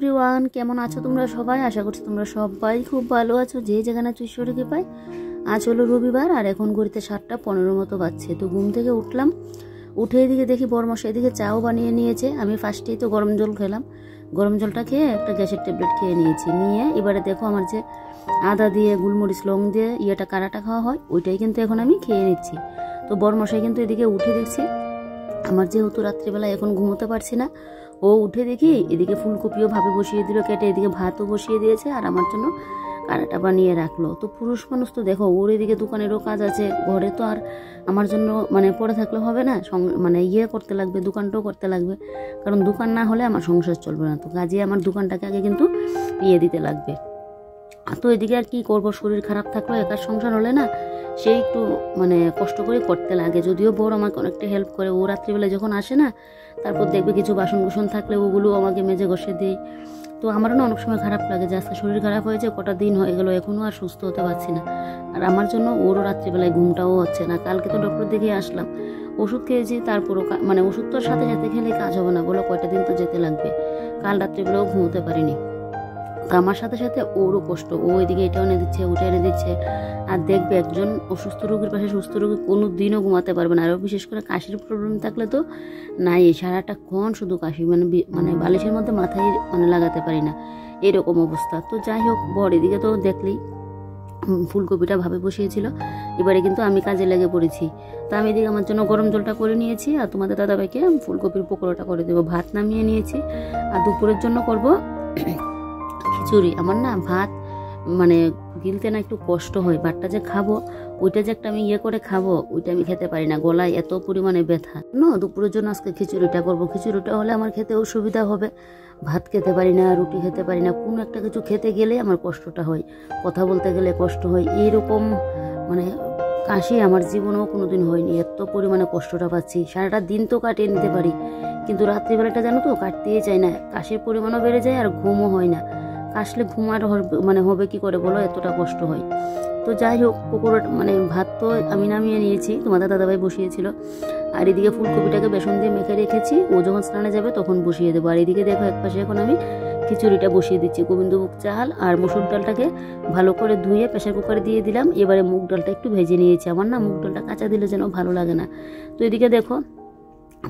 Everyone, কেমন আছো তোমরা সবাই? আশা করছি তোমরা সবাই খুব ভালো আছো। যে যেখানে আছো ঈশ্বরকে পাই। আজ হলো রবিবার আর এখন ঘড়িতে 7:15 মতো বাজছে। তো ঘুম থেকে উঠলাম, উঠে এদিকে দেখি বড়মশাই এদিকে চাও বানিয়ে নিয়েছে। আমি ফার্স্টেই তো গরম জল খেলাম, গরম জলটা খেয়ে একটা গ্যাসের ট্যাবলেট খেয়ে নিয়েছি। নিয়ে এবারে দেখো আমার যে আদা দিয়ে গোলমরিচ লং দিয়ে কারাটা খাওয়া হয়, ওইটাই কিন্তু এখন আমি খেয়ে নিচ্ছি। তো বড়মশাই কিন্তু এদিকে উঠে দেখছি আমার যেহেতু রাত্রিবেলা এখন ঘুমোতে পারছি না, ও উঠে দেখি এদিকে ফুলকপিও ভাবে বসিয়ে দিল কেটে, এদিকে ভাতও বসিয়ে দিয়েছে আর আমার জন্য কারাটা বানিয়ে রাখলো। তো পুরুষ মানুষ তো দেখো, ওর এদিকে দোকানেরও কাজ আছে, ঘরে তো আর আমার জন্য পড়ে থাকলে হবে না, করতে লাগবে, দোকানটাও করতে লাগবে, কারণ দোকান না হলে আমার সংসার চলবে না। তো কাজে আমার দোকানটাকে আগে কিন্তু দিতে লাগবে। তো এদিকে আর কি করবো, শরীর খারাপ থাকলো, একার সংসার হলে না সে একটু কষ্ট করে করতে লাগে। যদিও বড় আমাকে অনেকটা হেল্প করে, ও রাত্রিবেলা যখন আসে না, তারপর দেখবে কিছু বাসন কুসন থাকলে ওগুলো আমাকে মেজে ঘষে দেয়। তো আমারও না অনেক সময় খারাপ লাগে যে আজকে শরীর খারাপ হয়েছে, কটা দিন হয়ে গেল, এখনও আর সুস্থ হতে পারছি না। আর আমার জন্য ওরও রাত্রিবেলায় ঘুমটাও হচ্ছে না। কালকে তো ডক্টর দেখে আসলাম, ওষুধ খেয়েছি, তারপরও ওষুধ তোর সাথে সাথে খেলে কাজ হবে না, বলো কয়টা দিন তো যেতে লাগবে। কাল রাত্রিবেলাও ঘুমোতে পারিনি। আমার সাথে সাথে ওরও কষ্ট, ও এদিকে এটা এনে দিচ্ছে, ওটা এনে দিচ্ছে। আর দেখবে একজন অসুস্থ রোগীর পাশে সুস্থ রোগী কোনো দিনও ঘুমাতে পারবে না। আরও বিশেষ করে কাশির প্রবলেম থাকলে তো নাই, সারাটা ক্ষণ শুধু কাশি, বালিশের মধ্যে মাথায় লাগাতে পারি না, এরকম অবস্থা। তো যাই হোক, বর এদিকে তো দেখলেই ফুলকপিটা ভাবে বসিয়েছিল, এবারে কিন্তু আমি কাজে লেগে পড়েছি। তো আমি এদিকে আমার জন্য গরম জলটা করে নিয়েছি আর তোমাদের দাদাভাইকে ফুলকপির পকোড়াটা করে দেবো। ভাত নামিয়ে নিয়েছি আর দুপুরের জন্য করব খিচুড়ি। আমার না ভাত গিলতে না একটু কষ্ট হয়, ভাতটা যে খাবো, ওইটা যে একটা আমি করে খাবো, ওইটা আমি খেতে পারি না, গলায় এত পরিমাণে ব্যথা। দুপুরের জন্য আজকে খিচুড়িটা করবো। খিচুড়িটা হলে আমার খেতে অসুবিধা হবে, ভাত খেতে পারি না, রুটি খেতে পারি না, কোনো একটা কিছু খেতে গেলে আমার কষ্টটা হয়, কথা বলতে গেলে কষ্ট হয়। এইরকম কাশি আমার জীবনেও কোনোদিন হয়নি, এত পরিমাণে কষ্টটা পাচ্ছি। সারাটা দিন তো কাটিয়ে নিতে পারি, কিন্তু রাত্রিবেলাটা জানো তো কাটতেই চাই না, কাশির পরিমাণও বেড়ে যায় আর ঘুমও হয় না। কাশলে ঘুম আর হবে কি করে বলো, এতটা কষ্ট হয়। তো যাই হোক, পকোড়া ভাত তো আমি নামিয়ে নিয়েছি, তোমাদের দাদাভাই বসিয়েছিল। আর এদিকে ফুলকপিটাকে বেসন দিয়ে মেখে রেখেছি, ও যখন স্নানে যাবে তখন বসিয়ে দেবো। আর এদিকে দেখো একপাশে এখন আমি খিচুড়িটা বসিয়ে দিচ্ছি। গোবিন্দভোগ চাল আর মসুর ডালটাকে ভালো করে ধুয়ে প্রেসার কুকারে দিয়ে দিলাম। এবারে মুগ ডালটা একটু ভেজে নিয়েছি, আমার না মুগ ডালটা কাঁচা দিলে যেন ভালো লাগে না। তো এদিকে দেখো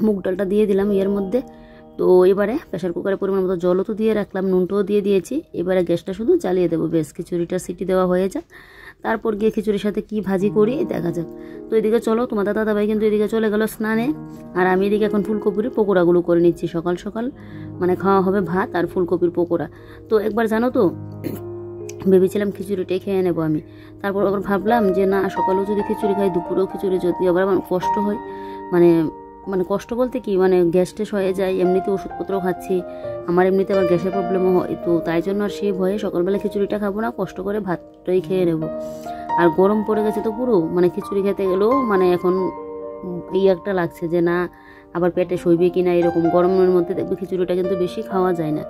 মুগ ডালটা দিয়ে দিলাম এর মধ্যে। তো এবারে প্রেসার কুকারে পরিমাণ মতো জলও তো দিয়ে রাখলাম, নুনটাও দিয়ে দিয়েছি। এবারে গ্যাসটা শুধু জ্বালিয়ে দেবো, বেশ খিচুড়িটা সিটি দেওয়া হয়ে যাক, তারপর গিয়ে খিচুড়ির সাথে কি ভাজি করি দেখা যাক। তো এদিকে চলো, তোমাদের দাদাভাই কিন্তু এদিকে চলে গেল স্নানে, আর আমি এদিকে এখন ফুলকপির পকোড়াগুলো করে নিচ্ছি। সকাল সকাল খাওয়া হবে ভাত আর ফুলকপির পকোড়া। তো একবার জানো তো ভেবেছিলাম খিচুড়িটাই খেয়ে নেবো আমি, তারপর আবার ভাবলাম যে না, সকালেও যদি খিচুড়ি খাই, দুপুরেও খিচুড়ি, যদি আবার আমার কষ্ট হয়, কষ্ট বলতে কি গ্যাস টেস হয়ে যায়, এমনিতে ওষুধপত্রও খাচ্ছি, আমার এমনিতে আবার গ্যাসের প্রবলেমও হয়। তো তাই জন্য আর সেই ভয়ে সকালবেলা খিচুড়িটা খাবো না, কষ্ট করে ভাতটাই খেয়ে নেবো। আর গরম পড়ে গেছে তো পুরো, খিচুড়ি খেতে গেলেও এখন একটা লাগছে যে না, আবার পেটে সইবে কিনা, এরকম গরমের মধ্যে দেখবে খিচুড়িটা কিন্তু বেশি খাওয়া যায় না।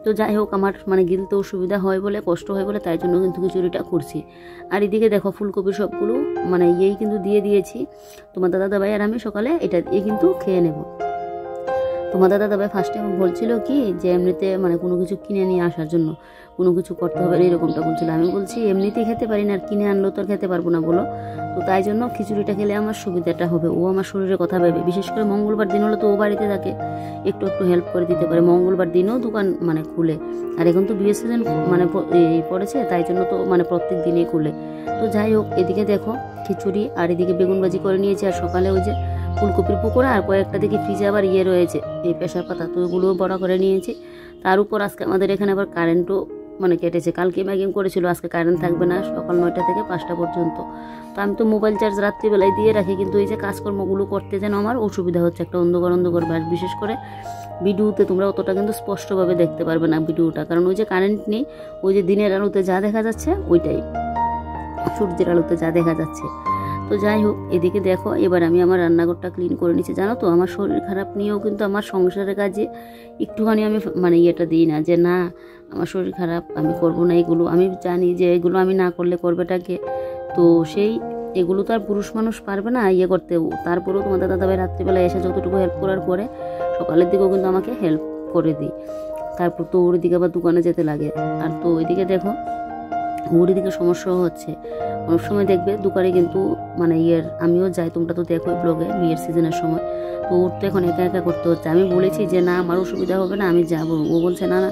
তো যাই হোক, আমার গিলতে অসুবিধা হয় বলে, কষ্ট হয় বলে, তাই জন্য কিন্তু খিচুড়িটা করছি। আর এদিকে দেখো ফুলকপির সবগুলো কিন্তু দিয়ে দিয়েছি। তোমাদের দাদাভাই আর আমি সকালে এটা দিয়ে কিন্তু খেয়ে নেব। তোমাদের দাদাভাই ফার্স্টে বলছিল কি যে এমনিতে কোনো কিছু কিনে নিয়ে আসার জন্য কোনো কিছু করতে হবে, এরকমটা বলছিল। আমি বলছি এমনিতেই খেতে পারি না, আর কিনে আনলেও তো আর খেতে পারবো না বলো। তো তাই জন্য খিচুড়িটা খেলে আমার সুবিধাটা হবে, ও আমার শরীরের কথা ভেবে। বিশেষ করে মঙ্গলবার দিন হলে তো ও বাড়িতে থাকে, একটু একটু হেল্প করে দিতে পারে। মঙ্গলবার দিনও দোকান খুলে, আর এখন তো বিয়ের সিজন পড়েছে, তাই জন্য তো প্রত্যেক দিনই খুলে। তো যাই হোক, এদিকে দেখো খিচুড়ি আর এদিকে বেগুন ভাজি করে নিয়েছি, আর সকালে ওই যে ফুলকপির পকোড়া, আর কয়েকটা দেখি ফ্রিজে আবার রয়েছে এই পেশার পাতা, তো ওগুলোও বড় করে নিয়েছি। তার উপর আজকে আমাদের এখানে আবার কারেন্টও কেটেছে, কালকে ম্যাগিং করেছিল, আজকে কারেন্ট থাকবে না সকাল 9টা থেকে 5টা পর্যন্ত। তো আমি তো মোবাইল চার্জ রাত্রিবেলায় দিয়ে রাখি, কিন্তু এই যে কাজকর্মগুলো করতে যেন আমার অসুবিধা হচ্ছে, একটা অন্ধকার ভাস। বিশেষ করে ভিডিওতে তোমরা অতটা কিন্তু স্পষ্টভাবে দেখতে পারবে না ভিডিওটা, কারণ ওই যে কারেন্ট নেই, ওই যে দিনের আলোতে যা দেখা যাচ্ছে ওইটাই, সূর্যের আলোতে যা দেখা যাচ্ছে। তো যাই হোক, এদিকে দেখো এবার আমি আমার রান্নাঘরটা ক্লিন করে নিচ্ছি। জানো তো আমার শরীর খারাপ নিয়েও কিন্তু আমার সংসারের কাজে একটুখানি আমি ইয়েটা দিই না, যে না আমার শরীর খারাপ আমি করবো না এগুলো। আমি জানি যে এগুলো আমি না করলে করবেটাকে, তো এগুলো তো আর পুরুষ মানুষ পারবে না করতেও। তারপরেও তোমাদের দাদাভাই রাত্রিবেলা এসে যতটুকু হেল্প করার পরে সকালের দিকেও কিন্তু আমাকে হেল্প করে দিই। তারপর তো ওর দিকে আবার দোকানে যেতে লাগে। আর তো ওইদিকে দেখো ওর দিকে সমস্যা হচ্ছে, অনেক সময় দেখবে দোকানে কিন্তু মানে আমিও যাই, তোমরা তো দেখো ব্লগে বিয়ের সিজনের সময়, তো ওর তো এখন একা একা করতে হচ্ছে। আমি বলেছি যে না আমার অসুবিধা হবে না, আমি যাবো। ও বলছে না না,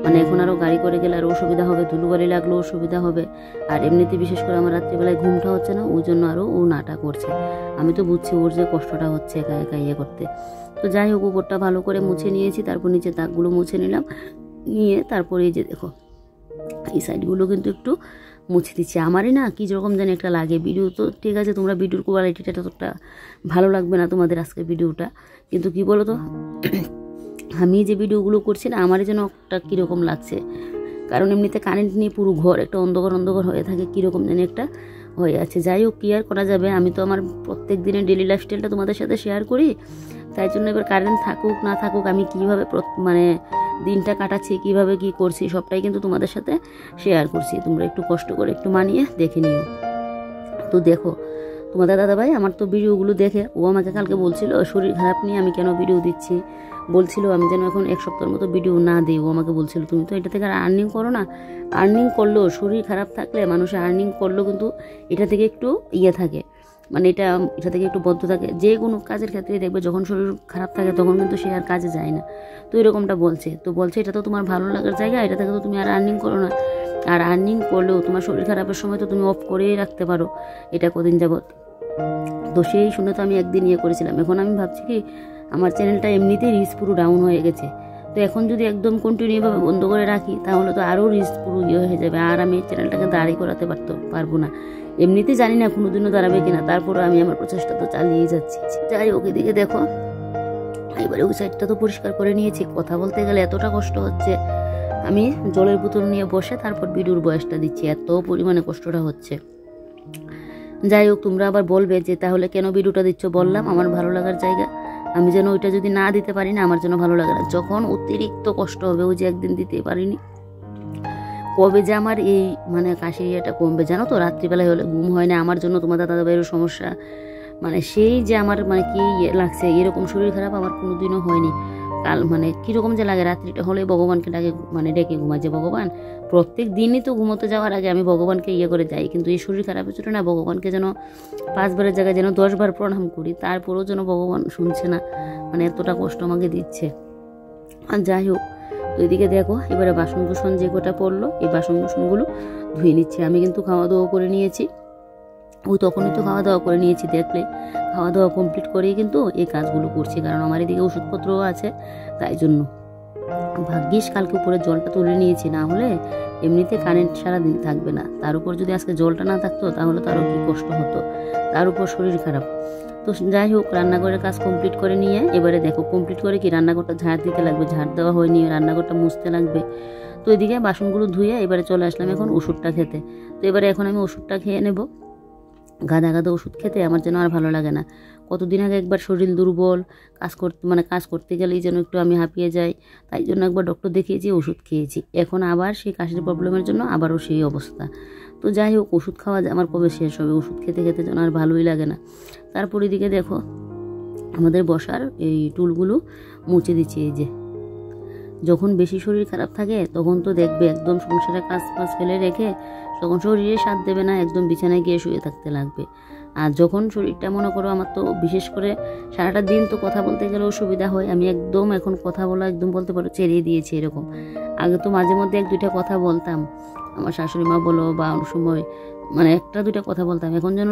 মানে এখন আরও গাড়ি করে গেলে আরও অসুবিধা হবে, ধুলোবালি লাগলেও অসুবিধা হবে, আর এমনিতে বিশেষ করে আমার রাত্রিবেলায় ঘুমটা হচ্ছে না, ওই জন্য আরও ও নাটা করছে। আমি তো বুঝছি ওর যে কষ্টটা হচ্ছে একা একা করতে। তো যাই হোক উপরটা ভালো করে মুছে নিয়েছি, তারপর নিচে দাগগুলো মুছে নিলাম, নিয়ে তারপরে এই যে দেখো এই সাইডগুলো কিন্তু একটু মুছে দিচ্ছি। আমারই না কী যেরকম যেন একটা লাগে। ভিডিও তো ঠিক আছে, তোমরা ভিডিওর কোয়ালিটিটা ততটা ভালো লাগবে না তোমাদের আজকে ভিডিওটা, কিন্তু কি বলো তো আমি যে ভিডিওগুলো করছি না আমারই যেন একটা কীরকম লাগছে, কারণ এমনিতে কারেন্ট নিয়ে পুরো ঘর একটা অন্ধকার অন্ধকার হয়ে থাকে, কীরকম যেন একটা হয়ে আছে। যাই হোক কি আর করা যাবে, আমি তো আমার প্রত্যেক দিনের ডেলি লাইফস্টাইলটা তোমাদের সাথে শেয়ার করি, তাই জন্য এবার কারেন্ট থাকুক না থাকুক আমি কীভাবে মানে দিনটা কাটাচ্ছি, কীভাবে কি করছি সবটাই কিন্তু তোমাদের সাথে শেয়ার করছি। তোমরা একটু কষ্ট করে একটু মানিয়ে দেখে নিও। তো দেখো তোমাদের দাদাভাই আমার তো ভিডিওগুলো দেখে ও আমাকে কালকে বলছিল শরীর খারাপ নিয়ে আমি কেন ভিডিও দিচ্ছি, বলছিল আমি যেন এখন 1 সপ্তাহের মতো ভিডিও না দিই। ও আমাকে বলছিল তুমি তো এটা থেকে আর্নিং করো না, আর্নিং করলেও শরীর খারাপ থাকলে মানুষের আর্নিং করলেও কিন্তু এটা থেকে একটু থাকে, মানে এটা থেকে একটু বদ্ধ থাকে। যে কোনো কাজের ক্ষেত্রে দেখবে যখন শরীর খারাপ থাকে তখন কিন্তু সে আর কাজে যায় না। তো এরকমটা বলছে, তো বলছে এটা তো তোমার ভালো লাগার জায়গা, এটা থেকে তো তুমি আর আর্নিং করো না, আর আর্নিং করলেও তোমার শরীর খারাপের সময় তো তুমি অফ করেই রাখতে পারো এটা কদিন যাবত। তো সেই শুনে তো আমি একদিন করেছিলাম। এখন আমি ভাবছি কি আমার চ্যানেলটা এমনিতেই রিচ পুরো ডাউন হয়ে গেছে, তো এখন যদি একদম কন্টিনিউভাবে বন্ধ করে রাখি তাহলে তো আরও রিচ পুরো হয়ে যাবে, আর আমি চ্যানেলটাকে দাঁড়িয়ে করাতে পারবো না। এমনিতে জানি না কোনোদিনও দাঁড়াবে কিনা, তারপরে আমি আমার প্রচেষ্টা তো চালিয়ে যাচ্ছি। যাই ওকে দিকে দেখো এবারে ওই সাইডটা তো পরিষ্কার করে নিয়েছি। কথা বলতে গেলে এতটা কষ্ট হচ্ছে, আমি জলের বোতল নিয়ে বসে তারপর ভিডিওর বয়সটা দিচ্ছি, এত পরিমাণে কষ্টটা হচ্ছে। যাই হোক তোমরা আবার বলবে যে তাহলে কেন ভিডিওটা দিচ্ছ, বললাম আমার ভালো লাগার জায়গা, আমি যেন ওইটা যদি না দিতে পারি না আমার জন্য ভালো লাগে না। যখন অতিরিক্ত কষ্ট হবে, ওই যে একদিন দিতে পারিনি, কবে যে আমার এই মানে কাশির ইয়েটা কমবে জানো তো, রাত্রিবেলায় হলে ঘুম হয় না আমার জন্য, তোমাদের দাদাভাইয়েরও সমস্যা, মানে সেই যে আমার মানে কি লাগছে, এরকম শরীর খারাপ আমার কোনোদিনও হয়নি। কাল মানে কীরকম যে লাগে রাত্রিটা হলে ভগবানকে ডেকে ঘুমায় যে ভগবান, প্রত্যেক দিনই তো ঘুমোতে যাওয়ার আগে আমি ভগবানকে করে যাই, কিন্তু এই শরীর খারাপের জন্য না ভগবানকে যেন 5 বারের জায়গায় যেন 10 বার প্রণাম করি, তারপরেও যেন ভগবান শুনছে না, মানে এতটা কষ্ট আমাকে দিচ্ছে। আর যাই হোক তো এদিকে দেখো এবারে বাসন কুসন যে কটা পড়লো এই বাসন কুসনগুলো ধুয়ে নিচ্ছে। আমি কিন্তু খাওয়া দাওয়া করে নিয়েছি, ওই তখনই তো খাওয়া দাওয়া করে নিয়েছি, দেখলে খাওয়া দাওয়া কমপ্লিট করেই কিন্তু এই কাজগুলো করছি, কারণ আমার এদিকে ওষুধপত্রও আছে, তাই জন্য। ভাগ্যিস কালকে উপরে জলটা তুলে নিয়েছি, না হলে এমনিতে কারেন্ট সারাদিন থাকবে না, তার উপর যদি আজকে জলটা না থাকতো তাহলে তারও কি কষ্ট হতো, তার উপর শরীর খারাপ। তো যাই হোক রান্নাঘরের কাজ কমপ্লিট করে নিয়ে এবারে দেখো কমপ্লিট করে কি রান্নাঘরটা ঝাড় দিতে লাগবে, ঝাড় দেওয়া হয়নি, রান্নাঘরটা মুছতে লাগবে। তো এদিকে বাসনগুলো ধুয়ে এবারে চলে আসলাম এখন ওষুধটা খেতে। তো এবারে এখন আমি ওষুধটা খেয়ে নেব। গাদা গাদা ওষুধ খেতে আমার যেন আর ভালো লাগে না। কতদিন আগে একবার শরীর দুর্বল, কাজ করতে গেলেই যেন একটু আমি হাঁপিয়ে যাই, তাই জন্য একবার ডক্টর দেখিয়েছি, ওষুধ খেয়েছি, এখন আবার সেই কাশির প্রবলেমের জন্য আবারও সেই অবস্থা। তো যাই হোক ওষুধ খাওয়া আমার কবে শেষ হবে, ওষুধ খেতে খেতে যেন আর ভালোই লাগে না। তারপর এদিকে দেখো আমাদের বসার এই টুলগুলো মুছে দিচ্ছি। এই যে যখন বেশি শরীর খারাপ থাকে তখন তো দেখবে একদম সংসারে কাজ ফেলে রেখে তখন শরীরে সাথ দেবে না, একদম বিছানায় গিয়ে শুয়ে থাকতে লাগবে। আর যখন শরীরটা মনে করো আমার তো বিশেষ করে সারাটা দিন তো কথা বলতে গেলেও সুবিধা হয়, আমি একদম এখন কথা বলা একদম বলতে পারো ছেড়ে দিয়েছি। এরকম আগে তো মাঝে মধ্যে 1-2টা কথা বলতাম, আমার শাশুড়ি মা বলো বা অন্য সময় মানে 1-2টা কথা বলতাম, এখন যেন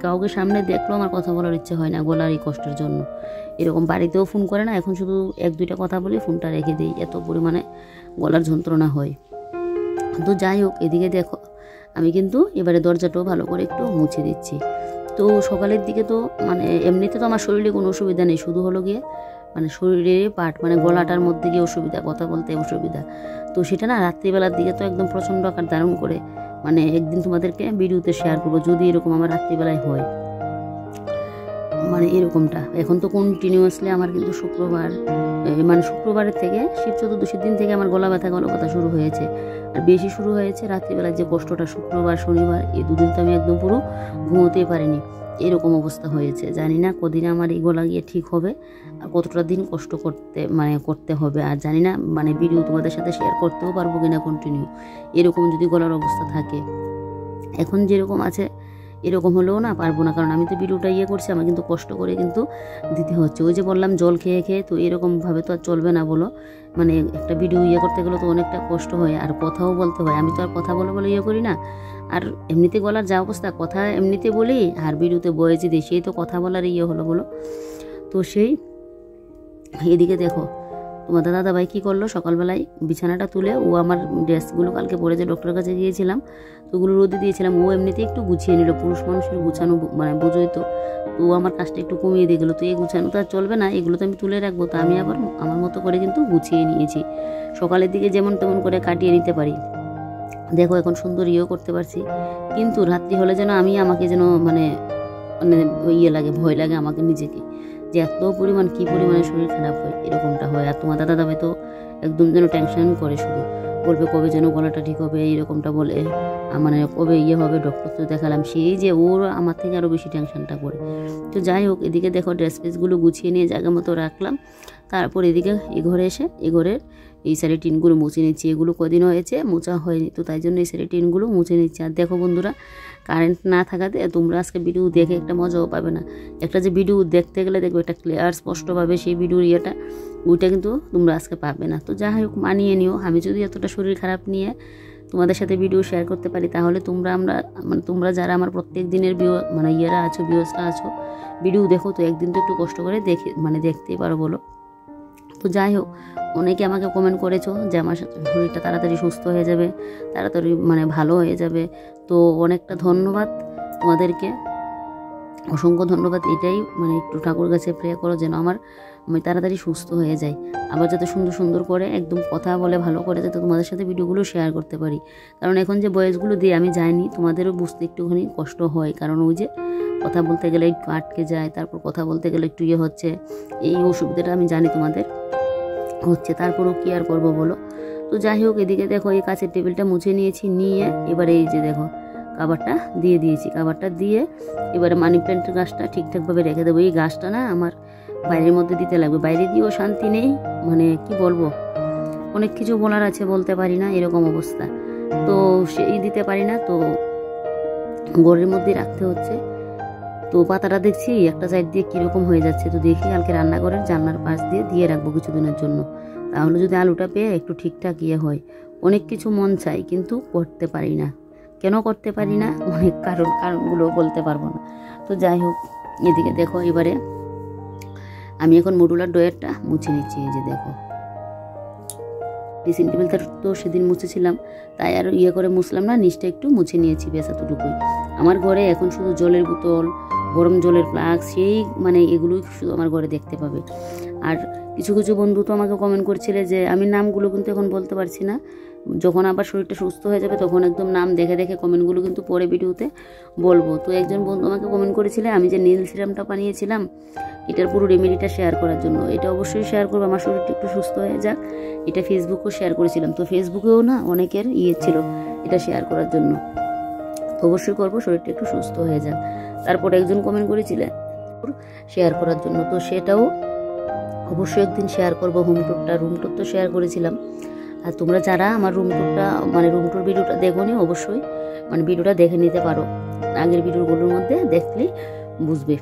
কাউকে সামনে দেখলেও আমার কথা বলার ইচ্ছে হয় না গলার এই কষ্টের জন্য। এরকম বাড়িতেও ফোন করে না, এখন শুধু 1-2টা কথা বলে ফোনটা রেখে দিই, এত পরিমাণে গলার যন্ত্রণা হয়। তো যাই হোক এদিকে দেখো আমি কিন্তু এবারে দরজাটাও ভালো করে একটু মুছে দিচ্ছি। তো সকালের দিকে তো মানে এমনিতে তো আমার শরীরে কোনো অসুবিধা নেই, শুধু হলো গিয়ে মানে শরীরের পার্ট মানে গলাটার মধ্যে গিয়ে অসুবিধা, কথা বলতে অসুবিধা। তো সেটা না রাত্রিবেলার দিকে তো একদম প্রচণ্ড আকার ধারণ করে, মানে একদিন তোমাদেরকে ভিডিওতে শেয়ার করবো যদি এরকম আমার রাত্রিবেলায় হয়, মানে এরকমটা। এখন তো কন্টিনিউয়াসলি আমার কিন্তু শুক্রবারের থেকে শিব চতুর্দশীর দিন থেকে আমার গলা ব্যথা শুরু হয়েছে। আর বেশি শুরু হয়েছে রাত্রিবেলা যে কষ্টটা, শুক্রবার শনিবার এই দুদিন তো আমি একদম পুরো ঘুমোতেই পারিনি, এরকম অবস্থা হয়েছে। জানি না কদিন আমার এই গলা গিয়ে ঠিক হবে আর কতটা দিন কষ্ট করতে হবে, আর জানি না ভিডিও তোমাদের সাথে শেয়ার করতেও পারবো কিনা কন্টিনিউ, এরকম যদি গলার অবস্থা থাকে। এখন যেরকম আছে এরকম হলেও না পারবো না, কারণ আমি তো ভিডিওটা করছি, আমার কিন্তু কষ্ট করে কিন্তু দিতে হচ্ছে। ওই যে বললাম জল খেয়ে খেয়ে, তো এরকমভাবে তো আর চলবে না বলো। একটা ভিডিও করতে গেলে তো অনেকটা কষ্ট হয়, আর কথাও বলতে হয়। আমি তো আর কথা বলে বলে করি না, আর এমনিতে গলার যা অবস্থা, কথা এমনিতে বলি আর ভিডিওতে বয়েছে দিই, সেই তো কথা বলার হলো বলো। তো সেই এদিকে দেখো তোমার দাদাভাই কী করলো, সকালবেলায় বিছানাটা তুলে ও আমার ড্রেসগুলো কালকে পরে যে ডক্টরের কাছে গিয়েছিলাম তো ওগুলো রোদে দিয়েছিলাম, ও এমনিতে একটু গুছিয়ে নিল। পুরুষ মানুষের গুছানো বোঝোই তো, তো ও আমার কাজটা একটু কমিয়ে দিয়ে গেলো। তো এই গুছানো তো আর চলবে না, এগুলো তো আমি তুলে রাখবো। তো আমি আবার আমার মতো করে কিন্তু গুছিয়ে নিয়েছি, সকালের দিকে যেমন তেমন করে কাটিয়ে নিতে পারি। দেখো এখন সুন্দর করতে পারছি, কিন্তু রাত্রি হলে যেন আমাকে যেন লাগে, ভয় লাগে আমাকে নিজেকে, যে এত পরিমাণ কী পরিমাণে শরীর খারাপ হয়, এরকমটা হয়। আর তোমার দাদাভাই তো একদম যেন টেনশন করে, শুধু বলবে কবে যেন গলাটা ঠিক হবে, এরকমটা বলে, কবে হবে। ডক্টর তো দেখালাম, সেই যে ওর আমার থেকে আরও বেশি টেনশনটা করে। তো যাই হোক, এদিকে দেখো ড্রেস ফ্রেসগুলো গুছিয়ে নিয়ে জায়গা মতো রাখলাম। তারপর এদিকে এই ঘরে এসে এই ঘরের এই সাইডে টিনগুলো মুছে নিচ্ছি। এগুলো কদিন হয়েছে মোছা হয়নি, তো তাই জন্য এই সাইডে টিনগুলো মুছে নিচ্ছি। আর দেখো বন্ধুরা, কারেন্ট না থাকাতে তোমরা আজকে ভিডিও দেখে একটা মজাও পাবে না। একটা যে ভিডিও দেখতে গেলে দেখবে একটা ক্লিয়ার স্পষ্টভাবে সেই ভিডিওর ওইটা কিন্তু তোমরা আজকে পাবে না। তো যাই হোক, মানিয়ে নিও। আমি যদি এতটা শরীর খারাপ নিয়ে তোমাদের সাথে ভিডিও শেয়ার করতে পারি, তাহলে তোমরা যারা আমার প্রত্যেক দিনের আছো, ভিউয়ার্সরা আছো, ভিডিও দেখো, তো একদিন তো একটু কষ্ট করে দেখতেই পারো বলো। তো যাই হোক, অনেকে আমাকে কমেন্ট করেছো যে আমার শরীরটা তাড়াতাড়ি সুস্থ হয়ে যাবে, তাড়াতাড়ি ভালো হয়ে যাবে। তো অনেকটা ধন্যবাদ তোমাদেরকে, অসংখ্য ধন্যবাদ। এটাই একটু ঠাকুর কাছে প্রে করো যেন আমি তাড়াতাড়ি সুস্থ হয়ে যাই, আবার যাতে সুন্দর সুন্দর করে একদম কথা বলে ভালো করে যাতে তোমাদের সাথে ভিডিওগুলো শেয়ার করতে পারি। কারণ এখন যে ভয়েসগুলো দিয়ে আমি যাইনি, তোমাদেরও বুঝতে একটুখানি কষ্ট হয়, কারণ ওই যে কথা বলতে গেলে একটু আটকে যায়, তারপর কথা বলতে গেলে একটু হচ্ছে, এই অসুবিধাটা আমি জানি তোমাদের হচ্ছে, তারপরেও কি আর করবো বলো। তো যাই হোক, এদিকে দেখো এই কাছের টেবিলটা মুছে নিয়েছি, নিয়ে এবারে এই যে দেখো কাভারটা দিয়ে দিয়েছি। কাভারটা দিয়ে এবারে মানি প্ল্যান্টের গাছটা ঠিকঠাকভাবে রেখে দেবো। এই গাছটা না আমার বাইরের মধ্যে দিতে লাগবে, বাইরে দিয়েও শান্তি নেই, কি বলবো, অনেক কিছু বলার আছে, বলতে পারি না, এরকম অবস্থা। তো সেই দিতে পারি না, তো ঘরের মধ্যে রাখতে হচ্ছে। তো পাতাটা দেখছি একটা সাইড দিয়ে কীরকম হয়ে যাচ্ছে, তো দেখি কালকে রান্নাঘরের জানলার পাশ দিয়ে রাখবো কিছুদিনের জন্য, তাহলে যদি আলুটা পেয়ে একটু ঠিকঠাক হয়। অনেক কিছু মন চাই, কিন্তু করতে পারি না। কেন করতে পারি না, অনেক কারণগুলো বলতে পারবো না। তো যাই হোক, এদিকে দেখো এবারে আমি এখন মডুলার ড্রয়ারটা মুছে নিচ্ছি। এই যে দেখো, ড্রেসিং টেবিলটা তো সেদিন মুছেছিলাম, তাই আর করে মুছলাম না, নিচটা একটু মুছে নিয়েছি, বেশ এতটুকুই। আমার ঘরে এখন শুধু জলের বোতল, গরম জলের প্লাগ, সেই এগুলোই শুধু আমার ঘরে দেখতে পাবে। আর কিছু কিছু বন্ধু তো আমাকে কমেন্ট করছিলে যে আমি নামগুলো কিন্তু এখন বলতে পারছি না, যখন আবার শরীরটা সুস্থ হয়ে যাবে তখন একদম নাম দেখে দেখে কমেন্টগুলো কিন্তু পরে ভিডিওতে বলবো। তো একজন বন্ধু আমাকে কমেন্ট করেছিলে আমি যে নীল সিরামটা বানিয়েছিলাম, এটার পুরো রেমেডিটা শেয়ার করার জন্য। এটা অবশ্যই শেয়ার করবো, আমার শরীরটা একটু সুস্থ হয়ে যাক। এটা ফেসবুকেও শেয়ার করেছিলাম, তো ফেসবুকেও না অনেকের ছিল এটা শেয়ার করার জন্য, অবশ্যই করবো, শরীরটা একটু সুস্থ হয়ে যাক। তারপর একজন কমেন্ট করেছিলে শেয়ার করার জন্য, তো সেটাও অবশ্যই একদিন শেয়ার করবো। রুম টুর তো শেয়ার করেছিলাম। আর তোমরা যারা আমার রুম টুর ভিডিওটা দেখোনি, অবশ্যই ভিডিওটা দেখে নিতে পারো, আগের ভিডিওগুলোর মধ্যে দেখলেই বুঝবে।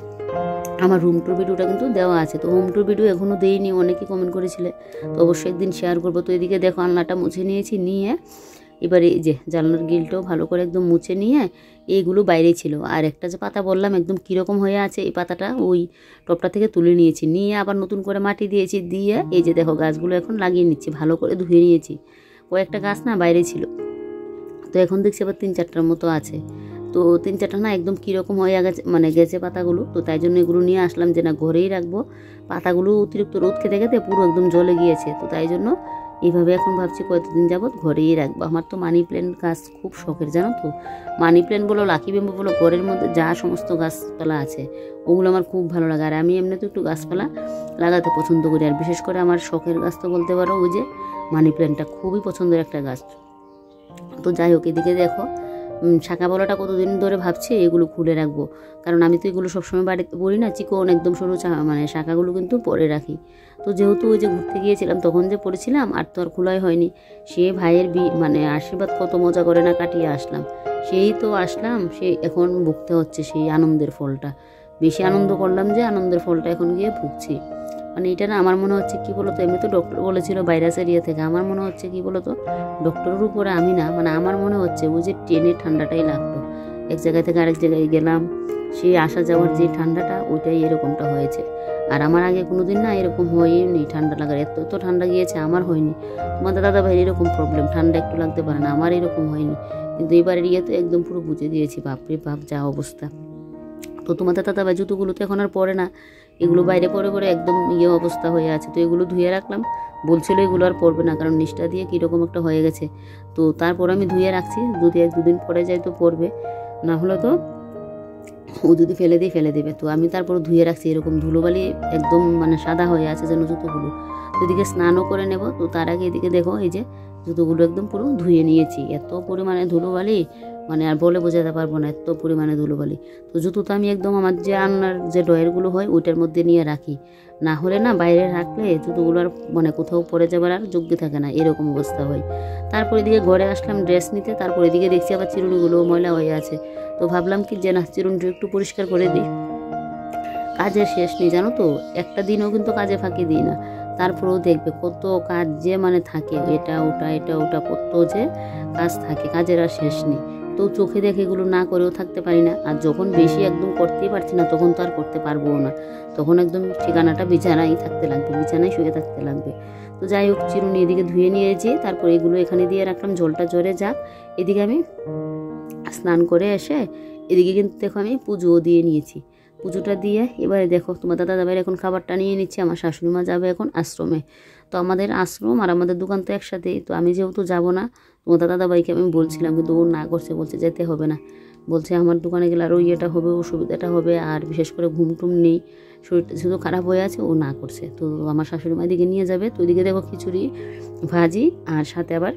আমার রুম টুর ভিডিওটা কিন্তু দেওয়া আছে, তো হোম টুর ভিডিও এখনও দেইনি, অনেকেই কমেন্ট করেছিলে, তো অবশ্যই একদিন শেয়ার করবো। তো এদিকে দেখো আলনাটা মুছে নিয়েছি, নিয়ে এবারে এই যে জানলার গিলটাও ভালো করে একদম মুছে নিয়ে, এইগুলো বাইরে ছিল। আর একটা যে পাতা বললাম একদম কীরকম হয়ে আছে, এই পাতাটা ওই টপটা থেকে তুলে নিয়েছি, নিয়ে আবার নতুন করে মাটি দিয়েছি, দিয়ে এই যে দেখো গাছগুলো এখন লাগিয়ে নিচ্ছি, ভালো করে ধুয়ে নিয়েছি। কয়েকটা গাছ না বাইরে ছিল, তো এখন দেখছি আবার 3-4টার মতো আছে। তো 3-4টা না একদম কীরকম হয়ে গেছে গেছে পাতাগুলো, তো তাই জন্য এগুলো নিয়ে আসলাম যে না ঘরেই রাখবো। পাতাগুলো অতিরিক্ত রোদ খেতে খেতে পুরো একদম জ্বলে গিয়েছে, তো তাই জন্য এইভাবে এখন ভাবছি কতদিন যাবৎ ঘরেই রাখবো। আমার তো মানি প্ল্যান্ট গাছ খুব শখের, জানো তো, মানি প্ল্যান্ট বলো, লাকি বেম্বু বলো, ঘরের মধ্যে যা সমস্ত গাছপালা আছে ওগুলো আমার খুব ভালো লাগে। আর আমি এমনিতে একটু গাছপালা লাগাতে পছন্দ করি, আর বিশেষ করে আমার শখের গাছ তো বলতে পারো ওই যে মানি প্ল্যান্টটা, খুবই পছন্দের একটা গাছ। তো যাই হোক, এদিকে দেখো শাঁখা বলাটা কতদিন ধরে ভাবছি এগুলো খুলে রাখবো, কারণ আমি তো এগুলো সবসময় বাড়িতে পরি না, চিকন একদম সরু মানে শাঁখাগুলো কিন্তু পরে রাখি। তো যেহেতু ওই যে ঘুরতে গিয়েছিলাম তখন যে পড়েছিলাম আর তো আর খোলাই হয়নি, সে ভাইয়ের মানে আশীর্বাদ কত মজা করে না কাটিয়ে আসলাম, সেই তো আসলাম, সে এখন ভুগতে হচ্ছে সেই আনন্দের ফলটা। বেশি আনন্দ করলাম যে আনন্দের ফলটা এখন গিয়ে ভুগছি। মানে এটা না আমার মনে হচ্ছে কি বলতো, এমনি তো ডক্টর বলেছিল ভাইরাস এরিয়া থেকে, আমার মনে হচ্ছে কি বলতো ডক্টরের উপরে আমি না, মানে আমার মনে হচ্ছে ওই যে ট্রেনের ঠান্ডাটাই লাগতো, এক জায়গায় থেকে আরেক জায়গায় গেলাম, সেই আসা যাওয়ার যে ঠান্ডাটা ওইটাই এরকমটা হয়েছে। আর আমার আগে কোনোদিন না এরকম হয়নি ঠান্ডা লাগার, এত ঠান্ডা গিয়েছে আমার হয়নি। তোমাদের দাদা ভাইয়ের এরকম প্রবলেম, ঠান্ডা একটু লাগতে পারে না, আমার এরকম হয়নি, কিন্তু এবারের ইয়ে তো একদম পুরো বুঝে দিয়েছি, বাপরে বাপ যা অবস্থা। তো তোমাদের দাদা ভাই জুতোগুলো তো এখন আর পরে না, এগুলো বাইরে পরে পরে একদম ইয়ে অবস্থা হয়ে আছে, তো এগুলো ধুয়ে রাখলাম, বলছিল এগুলো আর পরবে না কারণ নিচটা দিয়ে কীরকম একটা হয়ে গেছে। তো তারপর আমি ধুয়ে রাখছি, যদি এক দুদিন পরে যাই তো পরবে, না হলে তো ও যদি ফেলে দেবে। তো আমি তারপর ধুয়ে রাখছি, এরকম ধুলোবালি একদম মানে সাদা হয়ে আছে যেন জুতোগুলো। তো এদিকে স্নানও করে নেব, তো তার আগে এদিকে দেখো এই যে জুতোগুলো একদম পুরো ধুয়ে নিয়েছি, এত পরিমাণে ধুলোবালি মানে আর বলে বোঝাতে পারবো না, এত পরিমাণে ধুলোবালি। তো জুতো তো আমি একদম আমার যে আন্নার যে ড্রয়ারগুলো হয় ওইটার মধ্যে নিয়ে রাখি, না হলে না বাইরে রাখলে জুতোগুলো আর মানে কোথাও পরে যাবার আর যোগ্য থাকে না, এরকম অবস্থা হয়। তারপর এদিকে ঘরে আসলাম ড্রেস নিতে, তারপর এদিকে দেখছি আবার চিরুনিগুলো ময়লা হয়ে আছে। তো ভাবলাম কি যে না চিরুনিটা একটু পরিষ্কার করে দিই, কাজের শেষ নেই জানো তো, একটা দিনও কিন্তু কাজে ফাঁকি দিই না। তারপরেও দেখবে কত কাজ যে মানে থাকে, এটা ওটা কত যে কাজ থাকে, কাজের আর শেষ নেই। তো চোখে দেখে এগুলো না করেও থাকতে পারি না, আর যখন বেশি একদম করতেই পারছি না তখন তো আর করতে পারবো না, তখন একদম ঠিকানাটা বিছানায় থাকতে লাগবে, বিছানায় শুয়ে থাকতে লাগবে। তো যাই হোক চিরুনি এদিকে ধুয়ে নিয়েছি, তারপর এগুলো এখানে দিয়ে রাখলাম, জলটা জোরে যাক। এদিকে আমি স্নান করে এসে এদিকে কিন্তু দেখো আমি পুজোও দিয়ে নিয়েছি, পুজোটা দিয়ে এবারে দেখো তোমার দাদা ভাইয়ের এখন খাবারটা নিয়ে নিচ্ছে, আমার শাশুড়ি মা যাবে এখন আশ্রমে। তো আমাদের আশ্রম আর আমাদের দোকান তো একসাথেই, তো আমি যেহেতু যাবো না, তোমার দাদা ভাইকে আমি বলছিলাম কিন্তু ও না করছে, বলছে যেতে হবে না, বলছে আমার দোকানে গেলে আরও ইয়েটা হবে, অসুবিধাটা হবে, আর বিশেষ করে ঘুম টুম নেই, শরীরটা শুধু খারাপ হয়ে আছে, ও না করছে। তো আমার শাশুড়ি মা এদিকে নিয়ে যাবে, তো ওইদিকে দেখো খিচুড়ি ভাজি আর সাথে আবার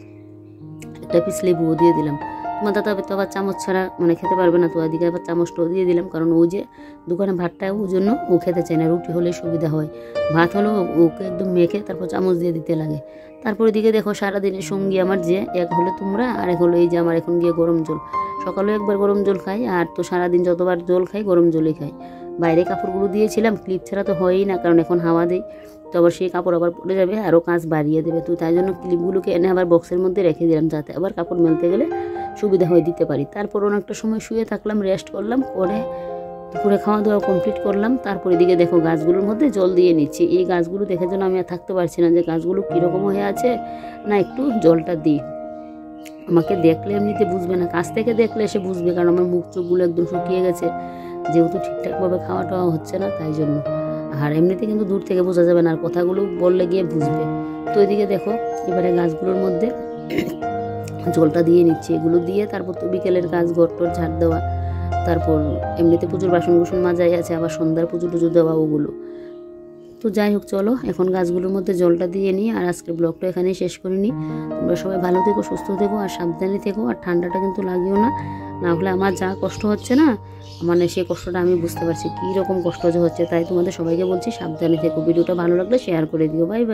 একটা পিস লেবুও দিয়ে দিলাম। তোমার দাদা তো আবার চামচ ছাড়া মানে খেতে পারবে না, তো ওদিকে আবার চামচটাও দিয়ে দিলাম, কারণ ও যে দোকানে ভাতটা ওই জন্য ও খেতে চায় না, রুটি হলে সুবিধা হয়, ভাত হলেও ওকে একদম মেখে তারপর চামচ দিয়ে দিতে লাগে। তারপর এদিকে দেখো সারাদিনের সঙ্গী আমার যে এক হলে তোমরা, আর এক হলো এই যে আমার এখন গিয়ে গরম জল, সকালেও একবার গরম জল খাই, আর তো সারাদিন যতবার জল খাই গরম জলই খাই। বাইরে কাপড়গুলো দিয়েছিলাম, ক্লিপ ছাড়া তো হয়ই না, কারণ এখন হাওয়া দেয়, তো আবার সেই কাপড় আবার পড়ে যাবে, আরও কাজ বাড়িয়ে দেবে, তো তাই জন্য ক্লিপগুলোকে এনে আবার বক্সের মধ্যে রেখে দিলাম, যাতে আবার কাপড় মেলতে গেলে সুবিধা হয়ে দিতে পারি। তারপর অনেকটা সময় শুয়ে থাকলাম, রেস্ট করলাম, করে দুপুরে খাওয়া দাওয়া কমপ্লিট করলাম। তারপর এদিকে দেখো গাছগুলোর মধ্যে জল দিয়ে নিচ্ছি, এই গাছগুলো দেখে যেন আমি আর থাকতে পারছি না, যে গাছগুলো কীরকম হয়ে আছে, না একটু জলটা দিই। আমাকে দেখলে এমনিতে বুঝবে না, কাছ থেকে দেখলে এসে বুঝবে, কারণ আমার মুখ চোখগুলো একদম শুকিয়ে গেছে, যেহেতু ঠিকঠাকভাবে খাওয়া টাওয়া হচ্ছে না তাই জন্য। আর এমনিতে কিন্তু দূর থেকে বোঝা যাবে না, আর কথাগুলো বললে গিয়ে বুঝবে। তো এদিকে দেখো এবারে গাছগুলোর মধ্যে জলটা দিয়ে নিচ্ছি, এগুলো দিয়ে তারপর তো বিকেলের কাজ, ঘর টর ঝাড় দেওয়া, তারপর এমনিতে পুজোর বাসন কুসন মাজাই আছে, আবার সন্ধ্যার পুজো টুজো দেওয়া ওগুলো। তো যাই হোক চলো এখন গাছগুলোর মধ্যে জলটা দিয়ে নিই, আর আজকের ব্লগটা এখানেই শেষ করে নিই। তোমরা সবাই ভালো থেকো, সুস্থ থেকো, আর সাবধানে থেকো, আর ঠান্ডাটা কিন্তু লাগিও না, না হলে আমার যা কষ্ট হচ্ছে না, মানে সেই কষ্টটা আমি বুঝতে পারছি কী রকম কষ্ট যে হচ্ছে, তাই তোমাদের সবাইকে বলছি সাবধানে থেকো। ভিডিওটা ভালো লাগলে শেয়ার করে দিও, বাই বাই।